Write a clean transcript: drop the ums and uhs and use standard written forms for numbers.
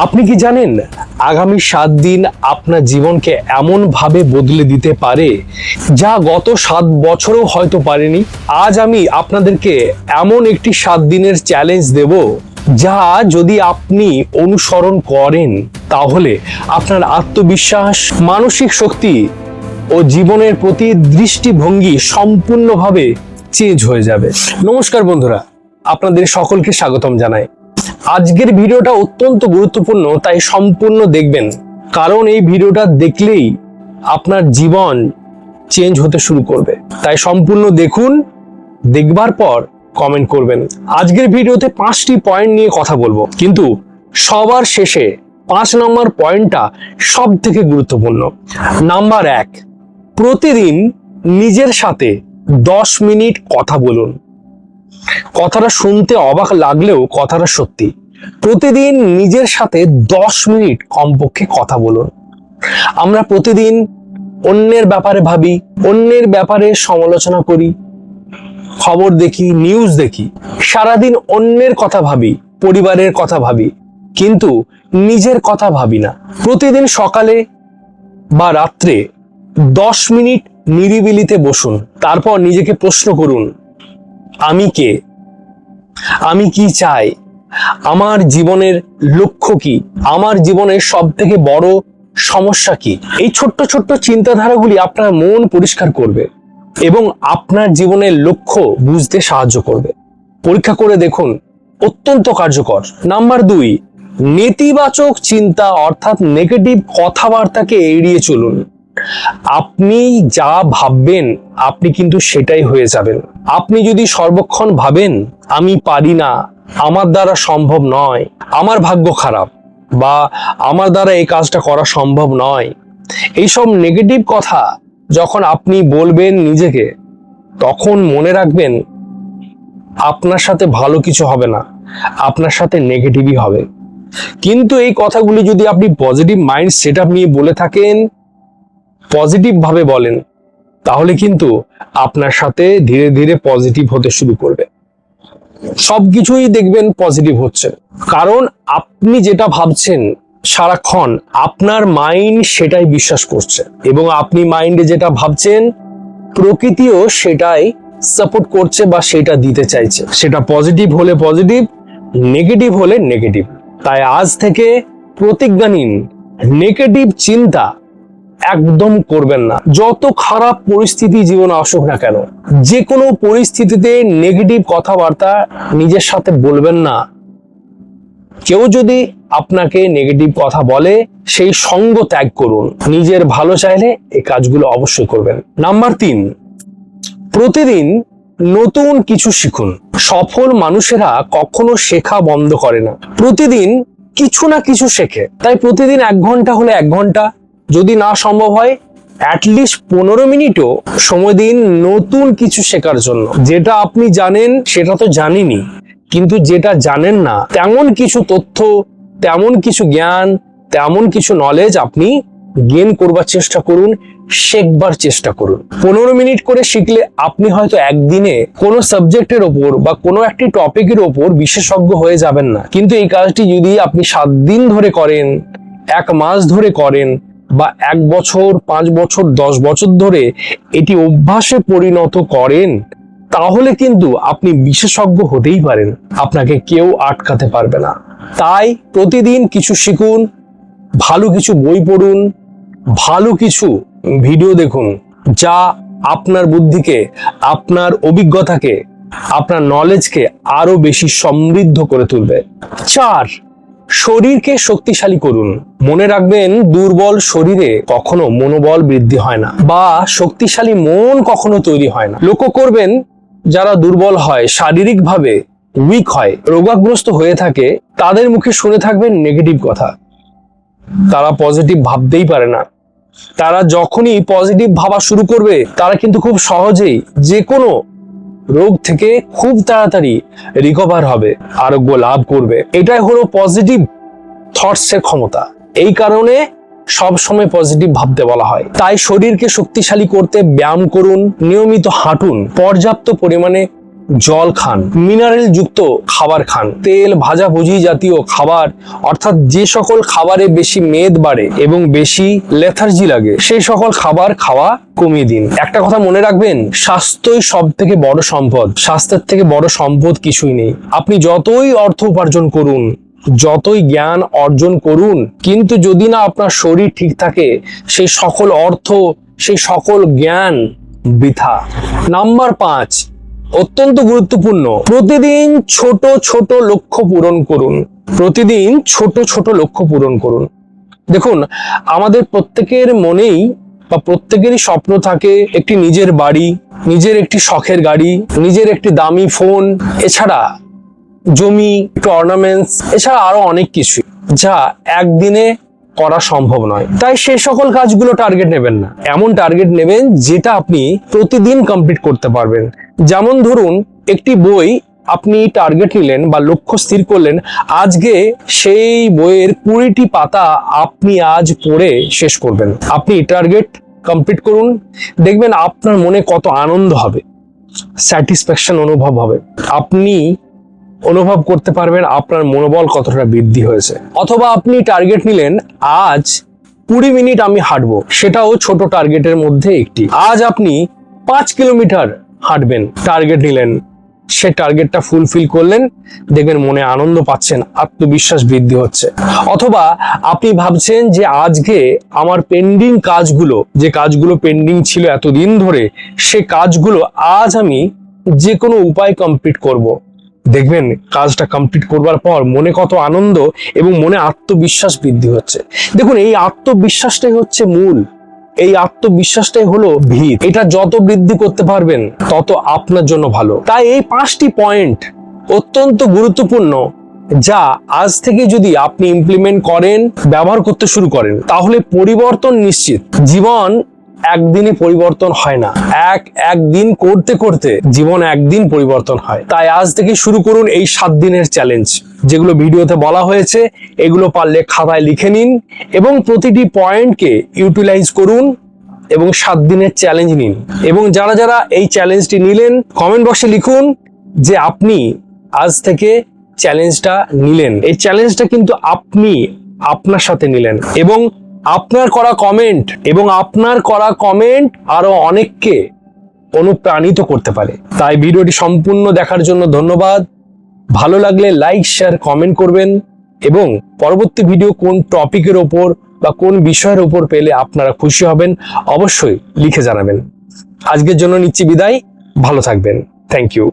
আপনি কি জানেন আগামী 7 দিন আপনার জীবনকে এমন ভাবে বদলে দিতে পারে যা গত 7 বছরও হয়তো পারেনি। আজ আমি আপনাদেরকে এমন একটি 7 দিনের চ্যালেঞ্জ দেব যা যদি আপনি অনুসরণ করেন তাহলে আপনার আত্মবিশ্বাস, মানসিক শক্তি ও জীবনের প্রতি দৃষ্টিভঙ্গি সম্পূর্ণভাবে চেঞ্জ হয়ে যাবে। নমস্কার বন্ধুরা, আপনাদের সকলকে স্বাগতম জানাই। আজকের ভিডিওটা অত্যন্ত গুরুত্বপূর্ণ, তাই সম্পূর্ণ দেখবেন, কারণ এই ভিডিওটা দেখলেই আপনার জীবন চেঞ্জ হতে শুরু করবে। তাই সম্পূর্ণ দেখুন, দেখবার পর কমেন্ট করবেন। আজকের ভিডিওতে 5টি পয়েন্ট নিয়ে কথা বলবো, কিন্তু সবার শেষে 5 নম্বর পয়েন্টটা সব থেকে গুরুত্বপূর্ণ। নাম্বার 1, প্রতিদিন নিজের সাথে 10 মিনিট কথা বলুন। কথাটা শুনতে অবাক লাগলেও কথাটা সত্যি। প্রতিদিন নিজের সাথে 10 মিনিট কমপক্ষে কথা বলুন। আমরা প্রতিদিন অন্যের ব্যাপারে ভাবি, অন্যের ব্যাপারে সমালোচনা করি, খবর দেখি, নিউজ দেখি, সারাদিন অন্যের কথা ভাবি, পরিবারের কথা ভাবি, কিন্তু নিজের কথা ভাবি না। প্রতিদিন সকালে বা রাত্রে 10 মিনিট নিরিবিলিতে বসুন। তারপর নিজেকে প্রশ্ন করুন, আমি কে? আমি কি চাই? আমার জীবনের লক্ষ্য কি? আমার জীবনের সব থেকে বড় সমস্যা কি? এই ছোট্ট ছোট্ট চিন্তাধারাগুলি আপনার মন পরিষ্কার করবে এবং আপনার জীবনের লক্ষ্য বুঝতে সাহায্য করবে। পরীক্ষা করে দেখুন, অত্যন্ত কার্যকর। নাম্বার 2, নেতিবাচক চিন্তা অর্থাৎ নেগেটিভ কথাবার্তাকে এড়িয়ে চলুন। আপনি যা ভাববেন আপনি কিন্তু সেটাই হয়ে যাবেন। আপনি যদি সর্বক্ষণ ভাবেন আমি পারি না, আমার দ্বারা সম্ভব নয়, আমার ভাগ্য খারাপ, বা আমার দ্বারা এই কাজটা করা সম্ভব নয়, এইসব নেগেটিভ কথা যখন আপনি বলবেন নিজেকে, তখন মনে রাখবেন আপনার সাথে ভালো কিছু হবে না, আপনার সাথে নেগেটিভই হবে। কিন্তু এই কথাগুলি যদি আপনি পজিটিভ মাইন্ড সেটআপ নিয়ে বলে থাকেন, পজিটিভ ভাবে বলেন, তাহলে কিন্তু আপনার সাথে ধীরে ধীরে পজিটিভ হতে শুরু করবে। সবকিছুই দেখবেন পজিটিভ হচ্ছে, কারণ আপনি যেটা ভাবছেন সারাক্ষণ আপনার মাইন্ড সেটাই বিশ্বাস করছে, এবং আপনি মাইন্ডে যেটা ভাবছেন প্রকৃতিও সেটাই সাপোর্ট করছে বা সেটা দিতে চাইছে। সেটা পজিটিভ হলে পজিটিভ, নেগেটিভ হলে নেগেটিভ। তাই আজ থেকে প্রতিজ্ঞা নিন, নেগেটিভ চিন্তা একদম করবেন না। যত খারাপ পরিস্থিতি জীবনে আসুক না কেন, যে কোনো পরিস্থিতিতে নেগেটিভ কথাবার্তা নিজের সাথে বলবেন না। কেউ যদি আপনাকে নেগেটিভ কথা বলে, সেই সঙ্গ ত্যাগ করুন। নিজের ভালো চাইলে এই কাজগুলো অবশ্যই করবেন। নাম্বার 3, প্রতিদিন নতুন কিছু শিখুন। সফল মানুষেরা কখনো শেখা বন্ধ করে না, প্রতিদিন কিছু না কিছু শেখে। তাই প্রতিদিন 1 ঘন্টা হলে 1 ঘন্টা, যদি না সম্ভব হয় অ্যাটলিস্ট 15 মিনিটও সময় দিন নতুন কিছু শেখার জন্য। যেটা আপনি জানেন সেটা তো জানেনই, কিন্তু যেটা জানেন না তেমন কিছু তথ্য, তেমন কিছু জ্ঞান, তেমন কিছু নলেজ আপনি গেইন করবার চেষ্টা করুন, শেখবার চেষ্টা করুন। 15 মিনিট করে শিখলে আপনি হয়তো একদিনে কোনো সাবজেক্টের ওপর বা কোনো একটি টপিকের ওপর বিশেষজ্ঞ হয়ে যাবেন না, কিন্তু এই কাজটি যদি আপনি 7 দিন ধরে করেন, 1 মাস ধরে করেন, বা 1 বছর, 5 বছর, 10 বছর ধরে এটি অভ্যাসে পরিণত করেন, তাহলে কিন্তু আপনি বিশেষজ্ঞ হতেই পারেন। আপনাকে কেউ আটকাতে পারবে না। তাই প্রতিদিন কিছু শিখুন, ভালো কিছু বই পড়ুন, ভালো কিছু ভিডিও দেখুন, যা আপনার বুদ্ধিকে, আপনার অভিজ্ঞতাকে, আপনার নলেজকে আরো বেশি সমৃদ্ধ করে তুলবে। 4, শরীরকে শক্তিশালী করুন। মনে রাখবেন, দুর্বল শরীরে কখনো মনোবল বৃদ্ধি হয় না, বা শক্তিশালী মন কখনো তৈরি হয় না। লক্ষ্য করবেন, যারা দুর্বল হয়, শারীরিকভাবে উইক হয়, রোগাগ্রস্ত হয়ে থাকে, তাদের মুখে শুনে থাকবেন নেগেটিভ কথা। তারা পজিটিভ ভাবতেই পারে না। তারা যখনই পজিটিভ ভাবা শুরু করবে, তারা কিন্তু খুব সহজেই যে কোনো রোগ থেকে খুব তাড়াতাড়ি রিকভার হবে, আরোগ্য লাভ করবে। এটাই হলো পজিটিভ থটসের ক্ষমতা। এই কারণে সব সময় পজিটিভ ভাবতে বলা হয়। তাই শরীরকে শক্তিশালী করতে ব্যায়াম করুন, নিয়মিত হাঁটুন, পর্যাপ্ত পরিমাণে জল খান, মিনারেল যুক্ত খাবার খান, তেল ভাজাভুজি জাতীয় খাবার অর্থাৎ যে সকল খাবারে বেশি মেদ বাড়ে এবং বেশি লেথার্জি লাগে সেই সকল খাবার খাওয়া কমিয়ে দিন। একটা কথা মনে রাখবেন, স্বাস্থ্যই সব থেকে বড় সম্পদ। স্বাস্থ্যের থেকে বড় সম্পদ কিছুই নেই। আপনি যতই অর্থ উপার্জন করুন, যতই জ্ঞান অর্জন করুন, কিন্তু যদি না আপনার শরীর ঠিক থাকে, সেই সকল অর্থ, সেই সকল জ্ঞান বৃথা। নাম্বার 5, অত্যন্ত গুরুত্বপূর্ণ, প্রতিদিন ছোট ছোট লক্ষ্য পূরণ করুন। প্রতিদিন ছোট ছোট লক্ষ্য পূরণ করুন। দেখুন, আমাদের প্রত্যেকের মনেই বা প্রত্যেকেরই স্বপ্ন থাকে একটি নিজের বাড়ি, নিজের একটি শখের গাড়ি, নিজের একটি দামি ফোন, এছাড়া জমি, একটু অর্নামেন্টস, এছাড়া আরো অনেক কিছু যা একদিনে করা সম্ভব নয়। তাই সেই সকল কাজগুলো টার্গেট নেবেন না, এমন টার্গেট নেবেন যেটা আপনি প্রতিদিন কমপ্লিট করতে পারবেন। যেমন ধরুন, একটি বই আপনি টার্গেট নিলেন বা লক্ষ্য স্থির করলেন, আজকে সেই বইয়ের 20টি পাতা আপনি আজ পড়ে শেষ করবেন। আপনি টার্গেট কমপ্লিট করুন, দেখবেন আপনার মনে কত আনন্দ হবে, স্যাটিসফ্যাকশন অনুভব হবে। আপনি অনুভব করতে পারবেন আপনার মনোবল কতটা বৃদ্ধি হয়েছে। অথবা আপনি টার্গেট নিলেন, আজ 20 মিনিট আমি হাঁটবো, সেটাও ছোট টার্গেটের মধ্যে একটি। আজ আপনি 5 কিলোমিটার হাঁটবেন, টার্গেট নিলেন, সে টার্গেটটা ফুলফিল করলেন, দেখবেন মনে আনন্দ পাচ্ছেন, আত্মবিশ্বাস বৃদ্ধি হচ্ছে। অথবা আপনি ভাবছেন যে আজকে আমার পেন্ডিং কাজগুলো, যে কাজগুলো পেন্ডিং ছিল এতদিন ধরে, সে কাজগুলো আজ আমি যে কোনো উপায় কমপ্লিট করব। দেখবেন কাজটা কমপ্লিট করবার পর মনে কত আনন্দ এবং মনে আত্মবিশ্বাস বৃদ্ধি হচ্ছে। দেখুন, এই আত্মবিশ্বাসটাই হচ্ছে মূল, এই আত্মবিশ্বাসটাই হলো ভিত। এটা যত বৃদ্ধি করতে পারবেন তত আপনার জন্য ভালো। তাই এই 5টি পয়েন্ট অত্যন্ত গুরুত্বপূর্ণ, যা আজ থেকে যদি আপনি ইমপ্লিমেন্ট করেন, ব্যবহার করতে শুরু করেন, তাহলে পরিবর্তন নিশ্চিত। জীবন একদিনে পরিবর্তন হয় না, একদিন করতে করতে জীবন একদিন পরিবর্তন হয়। তাই আজ থেকে শুরু করুন এই 7 দিনের চ্যালেঞ্জ, যেগুলো ভিডিওতে বলা হয়েছে। এগুলো পারলে খাতায় লিখে নিন এবং প্রতিটি পয়েন্টকে ইউটিলাইজ করুন এবং 7 দিনের চ্যালেঞ্জ নিন। এবং যারা যারা এই চ্যালেঞ্জটি নিলেন, কমেন্ট বক্সে লিখুন যে আপনি আজ থেকে চ্যালেঞ্জটা নিলেন। এই চ্যালেঞ্জটা কিন্তু আপনি আপনার সাথে নিলেন এবং আপনার করা কমেন্ট আরো অনেককে অনুপ্রাণিত করতে পারে। তাই ভিডিওটি সম্পূর্ণ দেখার জন্য ধন্যবাদ। ভালো লাগলে লাইক, শেয়ার, কমেন্ট করবেন এবং পরবর্তী ভিডিও কোন টপিকের ওপর বা কোন বিষয়ের ওপর পেলে আপনারা খুশি হবেন অবশ্যই লিখে জানাবেন। আজকের জন্য নিচ্ছি বিদায়, ভালো থাকবেন। Thank you.